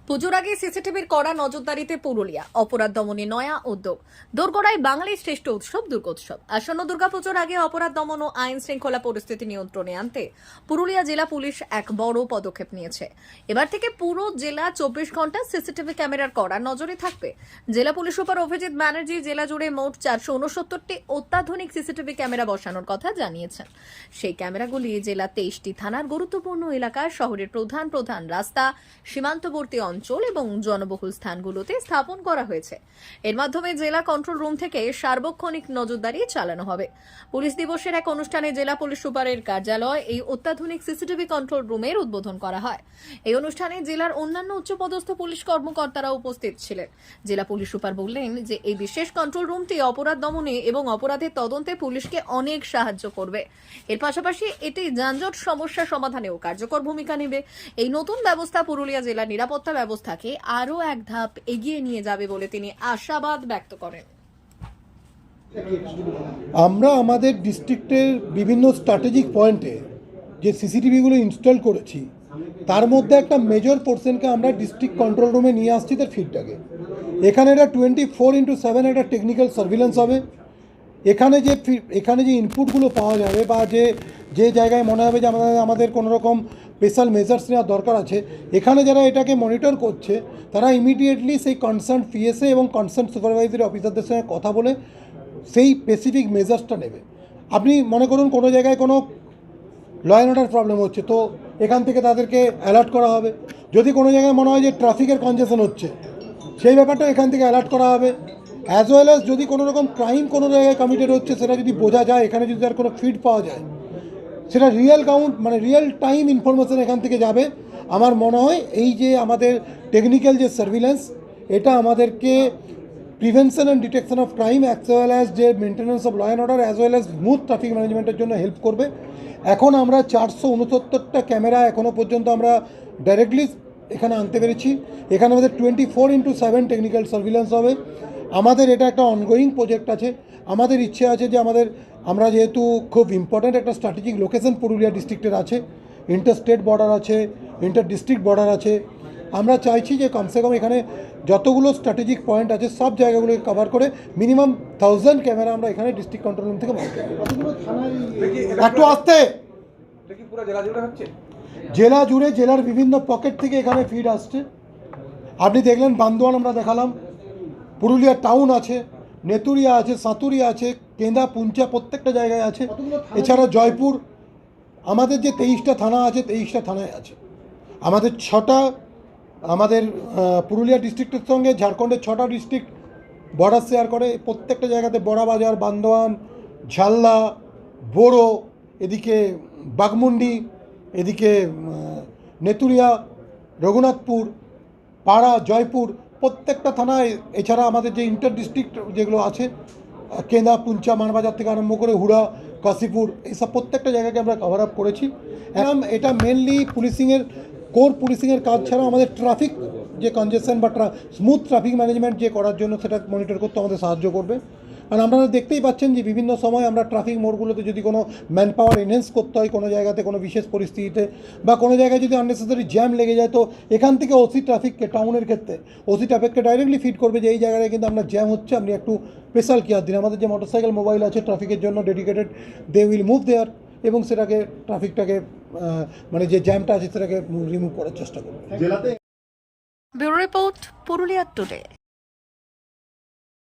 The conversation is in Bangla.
পুজোর আগে সিসিটিভির কড়া নজরদারিতে পুরুলিয়া অপরাধ দমনে নয়া উদ্যোগ। দোরগোড়ায় বাঙালির শ্রেষ্ঠ উৎসব দুর্গোৎসব। আসন্ন দুর্গাপুজোর আগে অপরাধ দমন ও আইন শৃঙ্খলা পরিস্থিতি নিয়ন্ত্রণে আনতে পুরুলিয়া জেলা পুলিশ এক বড় পদক্ষেপ নিয়েছে। এবার থেকে পুরো জেলা 24 ঘন্টা সিসিটিভি ক্যামেরার কড়া নজরে থাকবে। জেলা পুলিশ সুপার অভিজিৎ ব্যানার্জি জেলা জুড়ে মোট 469টি অত্যাধুনিক সিসিটিভি ক্যামেরা বসানোর কথা জানিয়েছেন। সেই ক্যামেরাগুলি জেলা 23টি থানার গুরুত্বপূর্ণ এলাকায়, শহরের প্রধান প্রধান রাস্তা, সীমান্তবর্তী অঞ্চল এবং জনবহুল স্থানগুলোতে স্থাপন করা হয়েছে। এর মাধ্যমে জেলা কন্ট্রোল রুম থেকে সার্বক্ষণিক নজরদারি চালানো হবে। পুলিশ দিবসের এক অনুষ্ঠানে জেলা পুলিশ সুপারের কার্যালয় এই অত্যাধুনিক সিসিটিভি কন্ট্রোল রুমের উদ্বোধন করা হয়। এই অনুষ্ঠানে জেলার অন্যান্য উচ্চপদস্থ পুলিশ কর্মকর্তারা উপস্থিত ছিলেন। জেলা পুলিশ সুপার বললেন যে এই বিশেষ কন্ট্রোল রুমটি অপরাধ দমনে এবং অপরাধের তদন্তে পুলিশকে অনেক সাহায্য করবে। এর পাশাপাশি এটি যানজট সমস্যা সমাধানেও কার্যকর ভূমিকা নেবে। এই নতুন ব্যবস্থা পুরুলিয়া জেলার নিরাপত্তা ব্যবস্থাকে আরও এক ধাপ এগিয়ে নিয়ে যাবে বলে তিনি আশাবাদ ব্যক্ত করেন। আমরা আমাদের ডিস্ট্রিক্টের বিভিন্ন স্ট্র্যাটেজিক পয়েন্টে যে সিসিটিভিগুলো ইনস্টল করেছি তার মধ্যে একটা মেজর পোর্শনকে আমরা ডিস্ট্রিক্ট কন্ট্রোল রুমে নিয়ে আসছি তার ফিডটাকে। এখানে এটা 24/7 একটা টেকনিক্যাল সার্ভিলেন্স হবে। এখানে যে ইনপুটগুলো পাওয়া যাবে বা যে জায়গায় মনে হবে যে আমাদের কোনো রকম স্পেশাল মেজার্স নেওয়ার দরকার আছে, এখানে যারা এটাকে মনিটর করছে তারা ইমিডিয়েটলি সেই কনসার্ন পিএসএ এবং কনসার্ন সুপারভাইজারি অফিসারদের সঙ্গে কথা বলে সেই স্পেসিফিক মেজার্সটা নেবে। আপনি মনে করুন কোনো জায়গায় কোনো ল অ্যান্ড অর্ডার প্রবলেম হচ্ছে, তো এখান থেকে তাদেরকে অ্যালার্ট করা হবে। যদি কোনো জায়গায় মনে হয় যে ট্রাফিকের কনজেশন হচ্ছে, সেই ব্যাপারটা এখান থেকে অ্যালার্ট করা হবে। অ্যাজ ওয়েল অ্যাজ যদি কোনো রকম ক্রাইম কোনো জায়গায় কমিটেড হচ্ছে সেটা যদি বোঝা যায়, এখানে যদি তার কোনো ফিড পাওয়া যায়, সেটা রিয়েল কাউন্ট মানে রিয়েল টাইম ইনফরমেশন এখান থেকে যাবে। আমার মনে হয় এই যে আমাদের টেকনিক্যাল যে সার্ভিলেন্স, এটা আমাদেরকে prevention and detection of crime as well as যে maintenance of law and order as well as smooth traffic ম্যানেজমেন্টের জন্য হেল্প করবে। এখন আমরা 469টা ক্যামেরা এখনও পর্যন্ত আমরা ডাইরেক্টলি এখানে আনতে পেরেছি। এখানে আমাদের 24/7 টেকনিক্যাল সার্ভিলেন্স হবে। আমাদের এটা একটা অনগোয়িং প্রজেক্ট আছে। আমাদের ইচ্ছে আছে যে আমরা যেহেতু খুব ইম্পর্ট্যান্ট একটা স্ট্র্যাটেজিক লোকেশন পুরুলিয়া ডিস্ট্রিক্টের আছে, ইন্টার স্টেট বর্ডার আছে, ইন্টার ডিস্ট্রিক্ট বর্ডার আছে, আমরা চাইছি যে কমসে কম এখানে যতগুলো স্ট্র্যাটেজিক পয়েন্ট আছে সব জায়গাগুলোকে কভার করে মিনিমাম 1000 ক্যামেরা আমরা এখানে ডিস্ট্রিক্ট কন্ট্রোল রুম থেকে বানাতে পারি। একটু আসতে জেলা জুড়ে জেলার বিভিন্ন পকেট থেকে এখানে ফিড আসছে। আপনি দেখলেন বান্দোয়ান আমরা দেখালাম, পুরুলিয়া টাউন আছে, নেতুরিয়া আছে, সাঁতুরিয়া আছে, কেন্দা, পুঞ্চা প্রত্যেকটা জায়গায় আছে। এছাড়া জয়পুর, আমাদের যে 23টা থানা আছে 23টা থানায় আছে। আমাদের পুরুলিয়া ডিস্ট্রিক্টের সঙ্গে ঝাড়খণ্ডের 6টা ডিস্ট্রিক্ট বর্ডার শেয়ার করে। প্রত্যেকটা জায়গাতে বড়াবাজার, বান্দোয়ান, ঝালদা, বোরো, এদিকে বাঘমুন্ডি, এদিকে নেতুরিয়া, রঘুনাথপুর, পাড়া, জয়পুর প্রত্যেকটা থানায়। এছাড়া আমাদের যে ইন্টার ডিস্ট্রিক্ট যেগুলো আছে কেন্দা, পুঞ্চা, মানবাজার থেকে আরম্ভ করে হুড়া, কাশীপুর, এইসব প্রত্যেকটা জায়গাকে আমরা কভার আপ করেছি। এবং এটা মেনলি কোর পুলিশিংয়ের কাজ ছাড়াও আমাদের ট্রাফিক যে কনজেশন বা স্মুথ ট্রাফিক ম্যানেজমেন্ট যে করার জন্য সেটা মনিটর করতে আমাদের সাহায্য করবে। কারণ আপনারা দেখতেই পাচ্ছেন যে বিভিন্ন সময় আমরা ট্রাফিক মোড়গুলোতে যদি কোনো ম্যান পাওয়ার এনহ্যান্স করতে হয় কোনো জায়গাতে কোনো বিশেষ পরিস্থিতিতে, বা কোনো জায়গায় যদি আননেসেসারি জ্যাম লেগে যায়, তো এখান থেকে ওসি ট্রাফিককে, টাউনের ক্ষেত্রে ওসি ট্রাফিককে ডাইরেক্টলি ফিড করবে যে এই জায়গায় কিন্তু আপনার জ্যাম হচ্ছে, আপনি একটু স্পেশাল কেয়ার দিন। আমাদের যে মোটরসাইকেল মোবাইল আছে ট্রাফিকের জন্য ডেডিকেটেড, দে উইল মুভ দেয়ার এবং সেটাকে ট্রাফিকটাকে মানে যে জ্যামটা আছে সেটাকে রিমুভ করার চেষ্টা করবে। Bureau report, Purulia today.